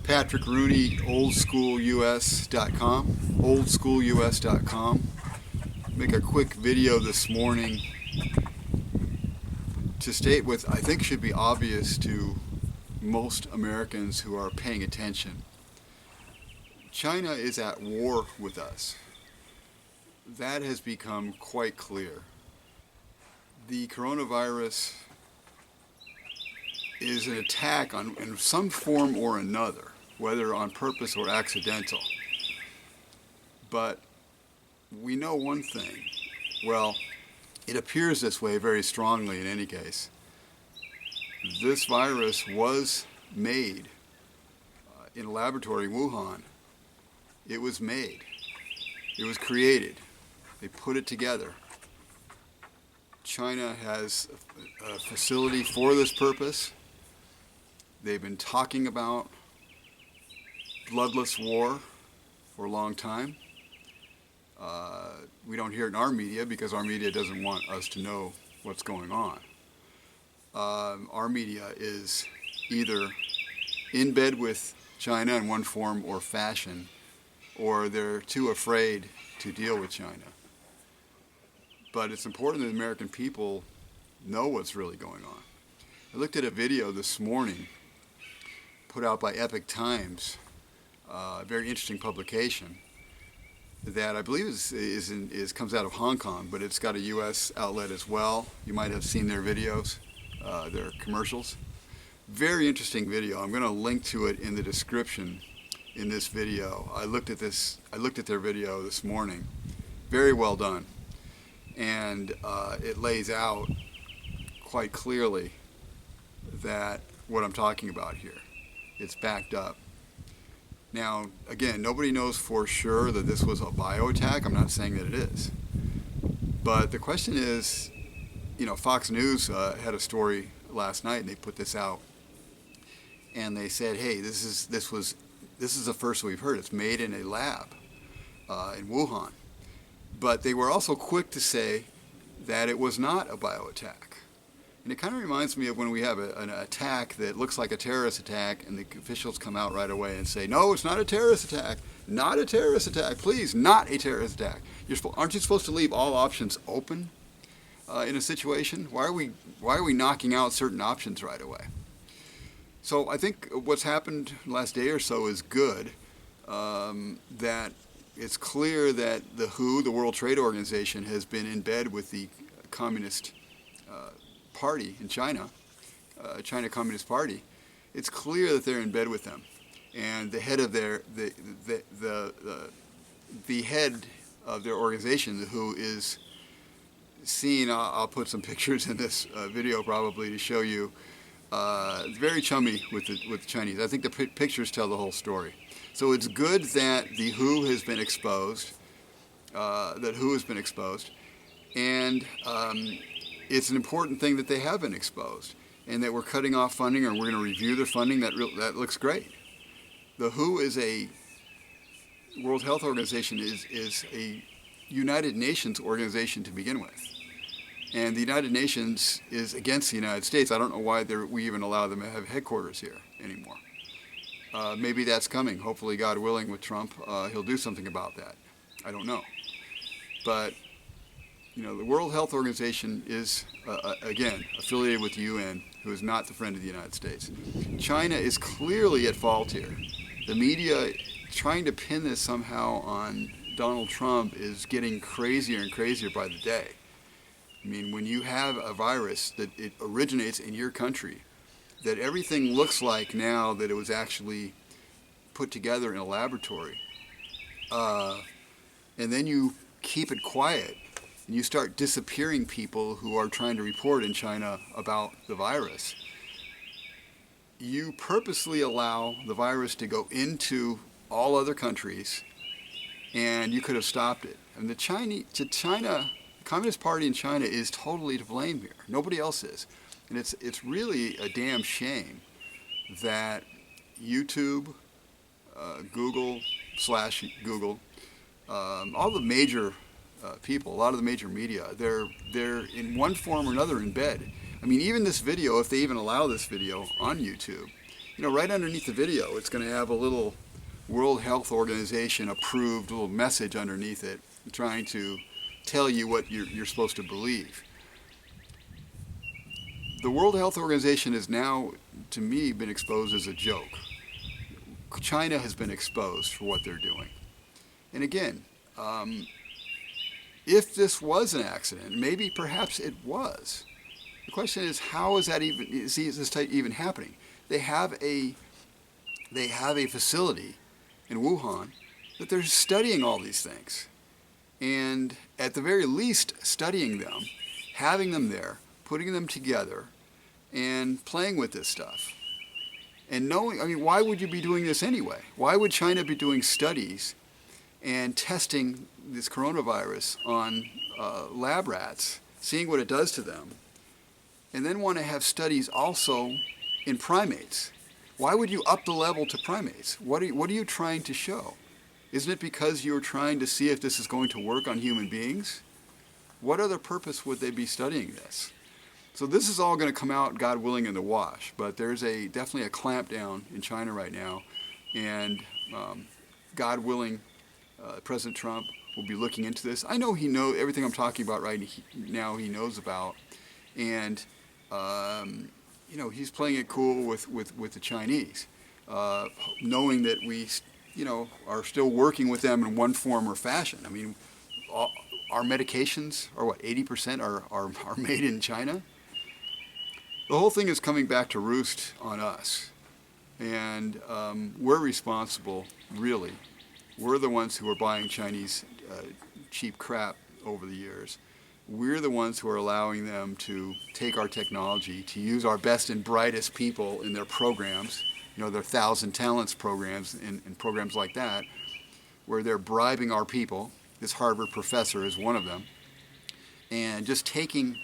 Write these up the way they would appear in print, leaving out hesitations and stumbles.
Patrick Rooney, oldschoolus.com. Make a quick video this morning to state what I think should be obvious to most Americans who are paying attention. China is at war with us. That has become quite clear. The coronavirus is an attack in some form or another, whether on purpose or accidental. But we know one thing. Well, it appears this way very strongly in any case. This virus was made in a laboratory in Wuhan. It was made. It was created. They put it together. China has a facility for this purpose. They've been talking about bloodless war for a long time. We don't hear it in our media because our media doesn't want us to know what's going on. Our media is either in bed with China in one form or fashion, or they're too afraid to deal with China. But it's important that the American people know what's really going on. I looked at a video this morning put out by Epoch Times, a very interesting publication that I believe comes out of Hong Kong, but it's got a U.S. outlet as well. You might have seen their videos, their commercials. Very interesting video. I'm going to link to it in the description in this video. I looked at their video this morning. Very well done. And it lays out quite clearly that what I'm talking about here. It's backed up. Now, again, nobody knows for sure that this was a bio attack. I'm not saying that it is. But the question is, Fox News had a story last night, and they put this out. And they said, hey, this is the first we've heard. It's made in a lab in Wuhan. But they were also quick to say that it was not a bio attack. And it kind of reminds me of when we have an attack that looks like a terrorist attack, and the officials come out right away and say, no, it's not a terrorist attack. Not a terrorist attack. Please, not a terrorist attack. Aren't you supposed to leave all options open in a situation? Why are we knocking out certain options right away? So I think what's happened the last day or so is good, that it's clear that the WHO, the World Trade Organization, has been in bed with the Communist Party in China, China Communist Party. It's clear that they're in bed with them, and the head of the head of their organization, the WHO, is seen. I'll put some pictures in this video probably to show you. Very chummy with the Chinese. I think the pictures tell the whole story. So it's good that the WHO has been exposed, and it's an important thing that they have been exposed, and that we're cutting off funding, or we're going to review their funding. That looks great. The WHO is a World Health Organization is a United Nations organization to begin with. And the United Nations is against the United States. I don't know why we even allow them to have headquarters here anymore. Maybe that's coming. Hopefully, God willing, with Trump, he'll do something about that. I don't know. But, the World Health Organization is, again, affiliated with the UN, who is not the friend of the United States. China is clearly at fault here. The media trying to pin this somehow on Donald Trump is getting crazier and crazier by the day. I mean, when you have a virus that it originates in your country, that everything looks like now that it was actually put together in a laboratory, and then you keep it quiet, and you start disappearing people who are trying to report in China about the virus, you purposely allow the virus to go into all other countries, and you could have stopped it. And the Communist Party in China is totally to blame here. Nobody else is. And it's really a damn shame that YouTube, Google, all the major people, a lot of the major media, they're in one form or another in bed. I mean, even this video, if they even allow this video on YouTube, right underneath the video, it's going to have a little World Health Organization approved little message underneath it, trying to tell you what you're supposed to believe. The World Health Organization has now, to me, been exposed as a joke. China has been exposed for what they're doing. And again, if this was an accident, maybe perhaps it was. The question is, how is this type even happening? They have a facility in Wuhan that they're studying all these things. And at the very least, studying them, having them there, putting them together, and playing with this stuff. And knowing, why would you be doing this anyway? Why would China be doing studies and testing this coronavirus on lab rats, seeing what it does to them, and then want to have studies also in primates? Why would you up the level to primates? What are you trying to show? Isn't it because you're trying to see if this is going to work on human beings? What other purpose would they be studying this? So this is all going to come out, God willing, in the wash. But there's definitely a clampdown in China right now, and God willing, President Trump will be looking into this. I know he knows everything I'm talking about right now. He knows about, and he's playing it cool with the Chinese, knowing that we are still working with them in one form or fashion. Our medications are 80% are made in China. The whole thing is coming back to roost on us, and we're responsible, really. We're the ones who are buying Chinese cheap crap over the years. We're the ones who are allowing them to take our technology, to use our best and brightest people in their programs, their 1,000 Talents programs and programs like that, where they're bribing our people. This Harvard professor is one of them, and just taking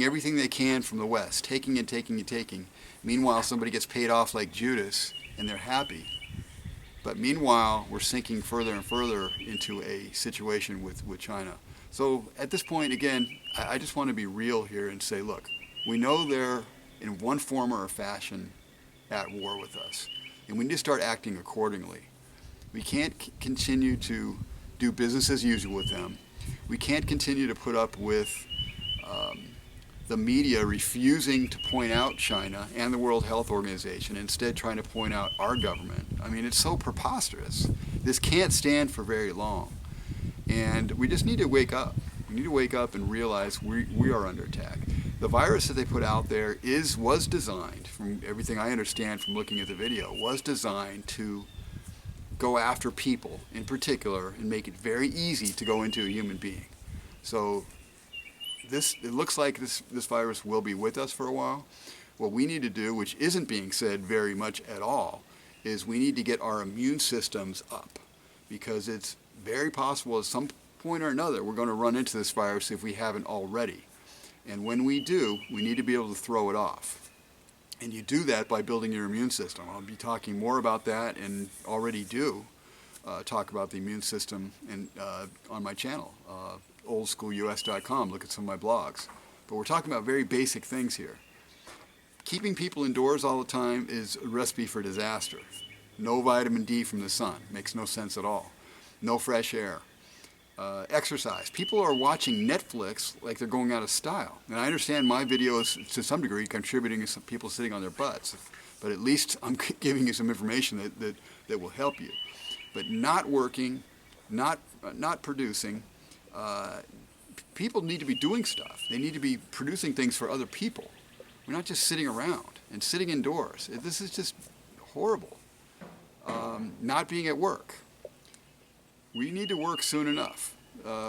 everything they can from the West, taking and taking and taking. Meanwhile, somebody gets paid off like Judas, and they're happy. But meanwhile, we're sinking further and further into a situation with China. So at this point, again, I just want to be real here and say, look, we know they're in one form or fashion at war with us, and we need to start acting accordingly. We can't continue to do business as usual with them. We can't continue to put up with the media refusing to point out China and the World Health Organization, instead trying to point out our government. It's so preposterous. This can't stand for very long. And we just need to wake up. We need to wake up and realize we are under attack. The virus that they put out there was designed, from everything I understand from looking at the video, was designed to go after people in particular and make it very easy to go into a human being. So it looks like this virus will be with us for a while. What we need to do, which isn't being said very much at all, is we need to get our immune systems up, because it's very possible at some point or another we're going to run into this virus if we haven't already. And when we do, we need to be able to throw it off. And you do that by building your immune system. I'll be talking more about that, and already do talk about the immune system on my channel, oldschoolus.com. Look at some of my blogs. But we're talking about very basic things here. Keeping people indoors all the time is a recipe for disaster. No vitamin D from the sun. Makes no sense at all. No fresh air. Exercise. People are watching Netflix like they're going out of style. And I understand my video is, to some degree, contributing to some people sitting on their butts. But at least I'm giving you some information that will help you. But not working, not producing. People need to be doing stuff. They need to be producing things for other people. We're not just sitting around and sitting indoors. This is just horrible. Not being at work. We need to work soon enough.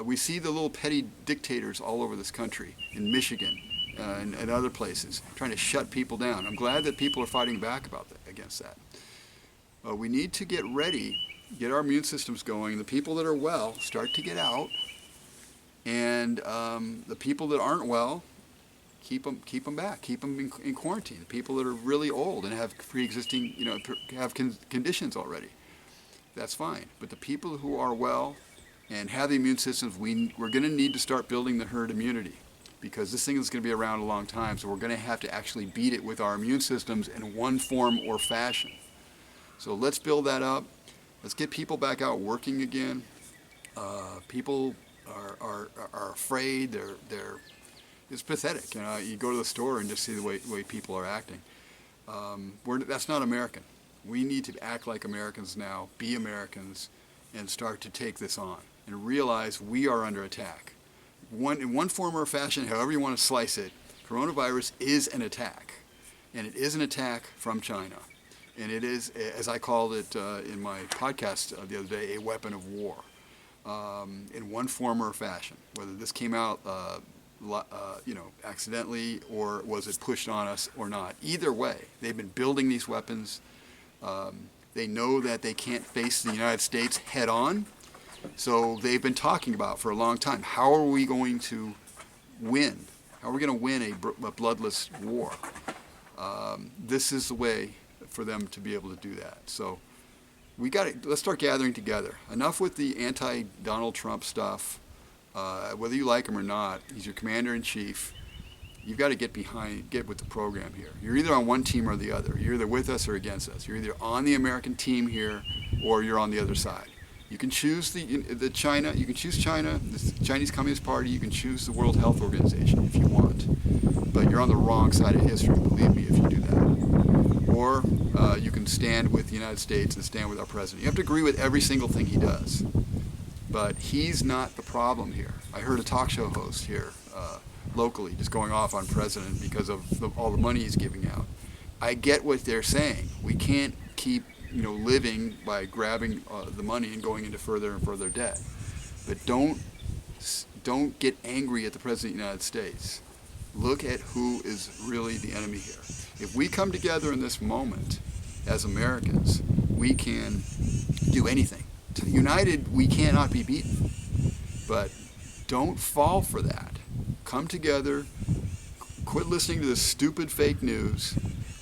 We see the little petty dictators all over this country, in Michigan and other places, trying to shut people down. I'm glad that people are fighting back against that. We need to get ready, get our immune systems going. The people that are well start to get out, and the people that aren't well, keep them back, keep them in quarantine. People that are really old and have pre-existing, have conditions already, that's fine. But the people who are well and have the immune systems, we're going to need to start building the herd immunity. because this thing is going to be around a long time, so we're going to have to actually beat it with our immune systems in one form or fashion. So let's build that up. Let's get people back out working again. People are afraid. It's pathetic. You know, you go to the store and just see the way people are acting. That's not American. We need to act like Americans now, be Americans, and start to take this on and realize we are under attack. In one form or fashion, however you want to slice it, coronavirus is an attack. And it is an attack from China. And it is, as I called it in my podcast the other day, a weapon of war. In one form or fashion, whether this came out accidentally or was it pushed on us or not. Either way, they've been building these weapons. They know that they can't face the United States head on, so they've been talking about for a long time, how are we going to win? How are we going to win a bloodless war? This is the way for them to be able to do that. So let's start gathering together. Enough with the anti-Donald Trump stuff. Whether you like him or not, he's your commander-in-chief. You've got to get with the program here. You're either on one team or the other. You're either with us or against us. You're either on the American team here or you're on the other side. You can choose the China. You can choose China, the Chinese Communist Party. You can choose the World Health Organization if you want. But you're on the wrong side of history, believe me, if you do that. Or you can stand with the United States and stand with our president. You have to agree with every single thing he does. But he's not the problem here. I heard a talk show host here locally just going off on president because of all the money he's giving out. I get what they're saying. We can't keep living by grabbing the money and going into further and further debt. But don't get angry at the president of the United States. Look at who is really the enemy here. If we come together in this moment as Americans, we can do anything. United, we cannot be beaten. But don't fall for that. Come together. Quit listening to this stupid fake news.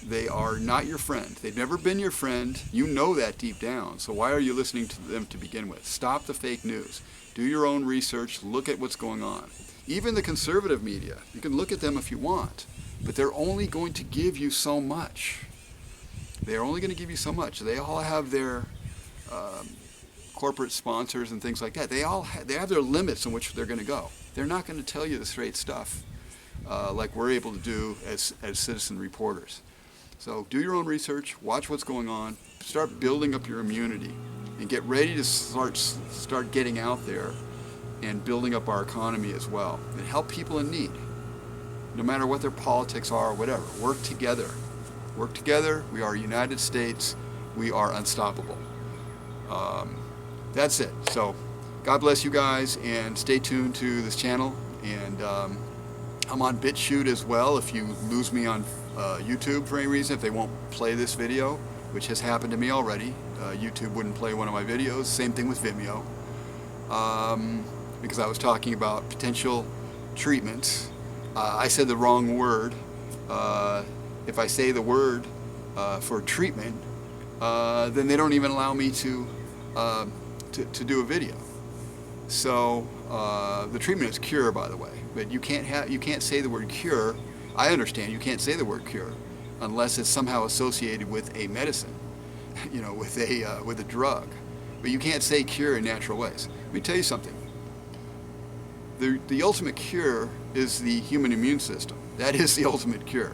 They are not your friend. They've never been your friend. You know that deep down. So why are you listening to them to begin with? Stop the fake news. Do your own research. Look at what's going on. Even the conservative media, you can look at them if you want, but they're only going to give you so much. They're only going to give you so much. They all have their corporate sponsors and things like that. They have their limits in which they're going to go. They're not going to tell you the straight stuff like we're able to do as citizen reporters. So do your own research, watch what's going on, start building up your immunity, and get ready to start getting out there and building up our economy as well, and help people in need, no matter what their politics are or whatever. Work together. Work together. We are United States. We are unstoppable. That's it. So God bless you guys, and stay tuned to this channel. And I'm on BitChute as well. If you lose me on YouTube for any reason, if they won't play this video, which has happened to me already, YouTube wouldn't play one of my videos. Same thing with Vimeo, because I was talking about potential treatments. I said the wrong word. If I say the word for treatment, then they don't even allow me to do a video. So the treatment is cure, by the way, but you can't say the word cure. I understand you can't say the word cure unless it's somehow associated with a medicine, with a drug. But you can't say cure in natural ways. Let me tell you something. The ultimate cure is the human immune system. That is the ultimate cure.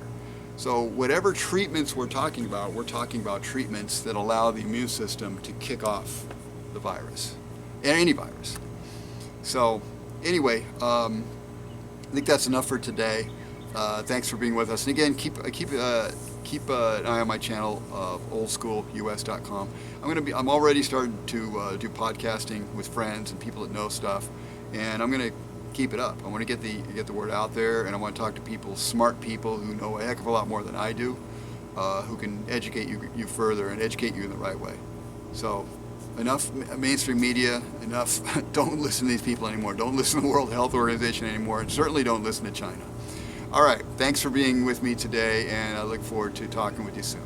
So whatever treatments we're talking about treatments that allow the immune system to kick off the virus, and any virus. So anyway, I think that's enough for today. Thanks for being with us. And again, keep an eye on my channel, oldschoolus.com. I'm already starting to do podcasting with friends and people that know stuff, and I'm going to keep it up. I want to get the word out there, and I want to talk to people, smart people who know a heck of a lot more than I do, who can educate you further and educate you in the right way. So enough mainstream media, enough. Don't listen to these people anymore. Don't listen to the World Health Organization anymore, and certainly don't listen to China. All right, thanks for being with me today, and I look forward to talking with you soon.